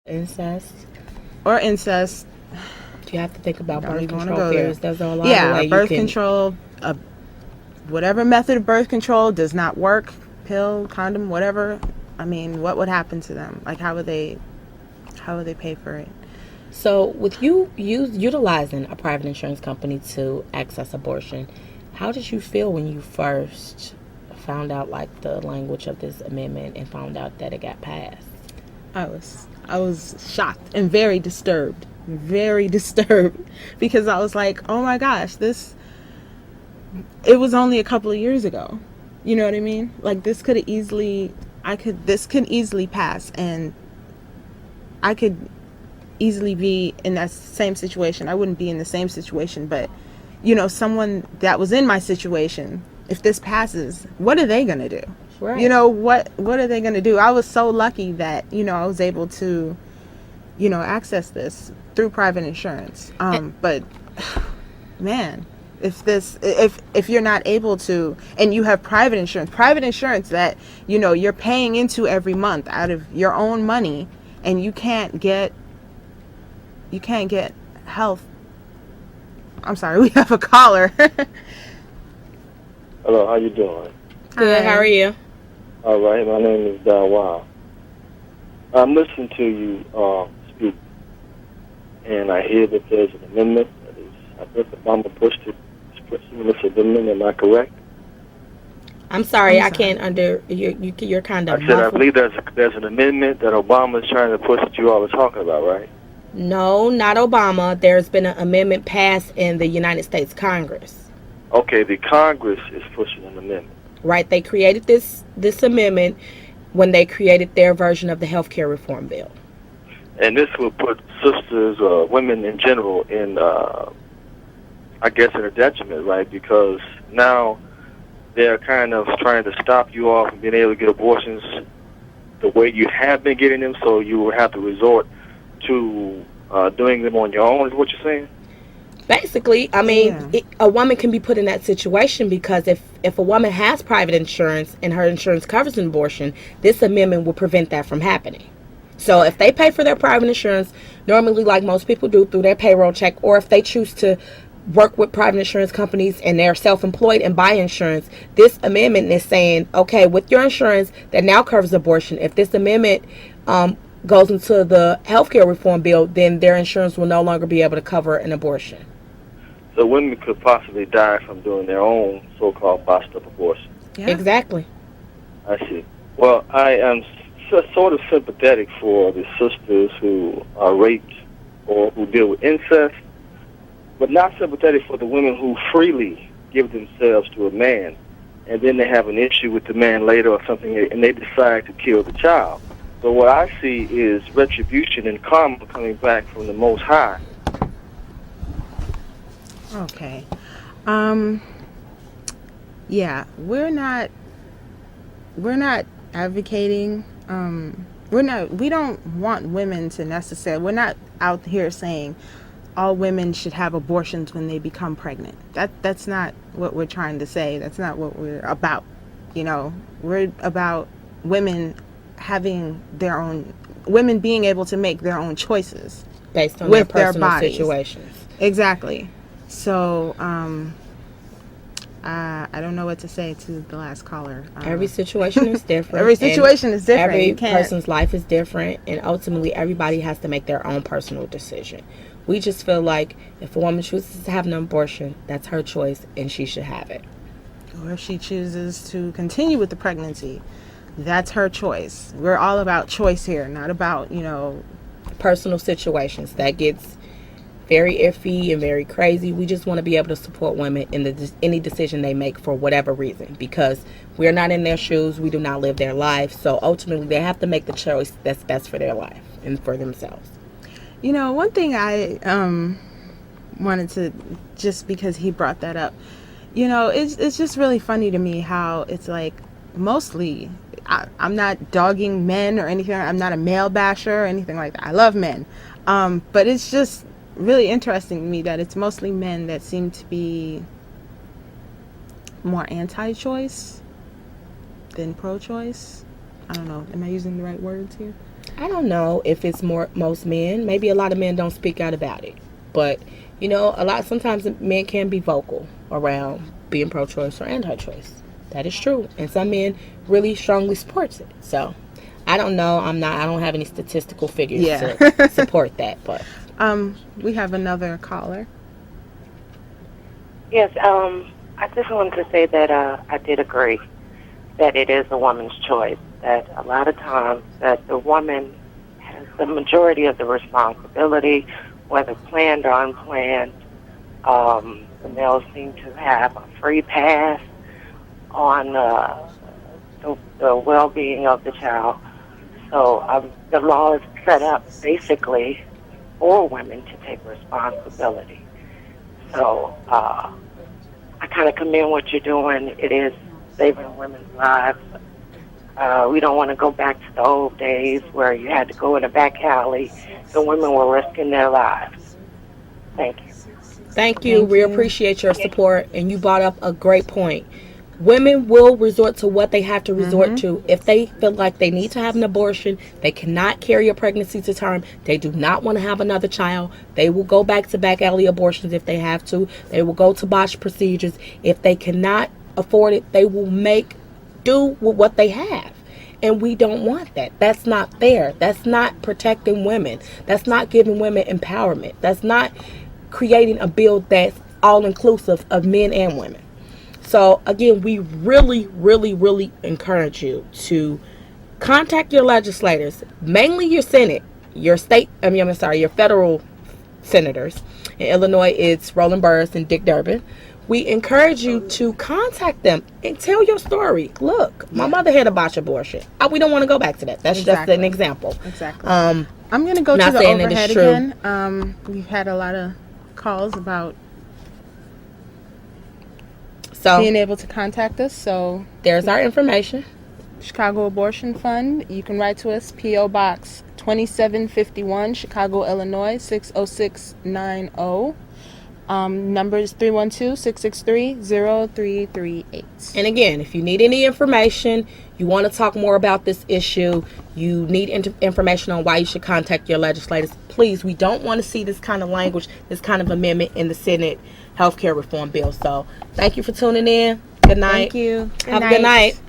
Incest. or incest. You have to think about Don't birth even want to control go there. theories. There's a lot of Yeah, ways you birth can. control, whatever method of birth control does not work, pill, condom, whatever. I mean, what would happen to them? Like, how would they pay for it? So, with you utilizing a private insurance company to access abortion, how did you feel when you first found out like the language of this amendment and found out that it got passed? I was shocked and very disturbed, because I was like, oh my gosh, it was only a couple of years ago. You know what I mean? Like, this could easily pass, and I could easily be in that same situation. I wouldn't be in the same situation, but someone that was in my situation, if this passes, what are they going to do? Right. What are they going to do? I was so lucky that, I was able to, access this through private insurance. But man, if you're not able to, and you have private insurance that, you're paying into every month out of your own money, and you can't get health. I'm sorry, we have a caller. Hello, how you doing? Good. How are you? All right, my name is Wow. I'm listening to you speak, and I hear that there's an amendment that is, I think Obama pushed it, this amendment. Am I correct? I'm sorry. I can't you're kind of. I said I believe there's an amendment that Obama is trying to push that you all are talking about, right? No, not Obama. There's been an amendment passed in the United States Congress. Okay, the Congress is pushing an amendment. Right. They created this amendment when they created their version of the healthcare reform bill. And this will put sisters, women in general, in, I guess, in a detriment, right? Because now they're kind of trying to stop you all from being able to get abortions the way you have been getting them, so you will have to resort to doing them on your own, is what you're saying? Basically, I mean, a woman can be put in that situation because if a woman has private insurance and her insurance covers an abortion, this amendment will prevent that from happening. So if they pay for their private insurance, normally like most people do through their payroll check, or if they choose to work with private insurance companies and they're self-employed and buy insurance, this amendment is saying, okay, with your insurance that now covers abortion, if this amendment goes into the healthcare reform bill, then their insurance will no longer be able to cover an abortion. So women could possibly die from doing their own so-called botched-up abortion. Yeah. Exactly. I see. Well, I am sort of sympathetic for the sisters who are raped or who deal with incest, but not sympathetic for the women who freely give themselves to a man, and then they have an issue with the man later or something, and they decide to kill the child. So what I see is retribution and karma coming back from the Most High. Okay. Yeah, we're not advocating, we don't want women to necessarily, we're not out here saying all women should have abortions when they become pregnant. That's not what we're trying to say. That's not what we're about. We're about women women being able to make their own choices based on with their personal situations. Exactly. So, I don't know what to say to the last caller. Every situation is different. Every situation is different. Every person's life is different, and ultimately everybody has to make their own personal decision. We just feel like if a woman chooses to have an abortion, that's her choice, and she should have it. Or if she chooses to continue with the pregnancy, that's her choice. We're all about choice here, not about, personal situations. That gets very iffy and very crazy. We just want to be able to support women in any decision they make for whatever reason, because we're not in their shoes. We do not live their life. So ultimately, they have to make the choice that's best for their life and for themselves. One thing I wanted to, just because he brought that up, it's just really funny to me how it's like mostly, I'm not dogging men or anything. I'm not a male basher or anything like that. I love men. But it's just really interesting to me that it's mostly men that seem to be more anti-choice than pro-choice. I don't know. Am I using the right words here? I don't know if it's most men. Maybe a lot of men don't speak out about it. But, you know, sometimes men can be vocal around being pro-choice or anti-choice. That is true. And some men really strongly support it. So, I don't know. I don't have any statistical figures to support that. But we have another caller. Yes, I just wanted to say that I did agree that it is a woman's choice, that a lot of times that the woman has the majority of the responsibility, whether planned or unplanned. The males seem to have a free pass on the well-being of the child. So the law is set up basically for women to take responsibility. So I kind of commend what you're doing. It is saving women's lives. We don't want to go back to the old days where you had to go in a back alley and women were risking their lives. Thank you. Thank you. We appreciate your support, and you brought up a great point. Women will resort to what they have to resort to. If they feel like they need to have an abortion, they cannot carry a pregnancy to term, they do not want to have another child, they will go back to back alley abortions if they have to. They will go to botched procedures. If they cannot afford it, they will make do with what they have. And we don't want that. That's not fair. That's not protecting women. That's not giving women empowerment. That's not creating a bill that's all inclusive of men and women. So again, we really, really, really encourage you to contact your legislators, mainly your Senate, your federal senators. In Illinois, it's Roland Burris and Dick Durbin. We encourage you to contact them and tell your story. Look, my mother had a botched abortion. We don't want to go back to that. That's just an example. Exactly. I'm going to go to the overhead again. We've had a lot of calls about being able to contact us. So there's our information. Chicago Abortion Fund. You can write to us, P.O. Box 2751, Chicago, Illinois 60690. Number is 312-663-0338. And again, if you need any information, you want to talk more about this issue, you need information on why you should contact your legislators, please, we don't want to see this kind of language, this kind of amendment in the Senate healthcare reform bill. So thank you for tuning in. Good night. Thank you. Have a good night.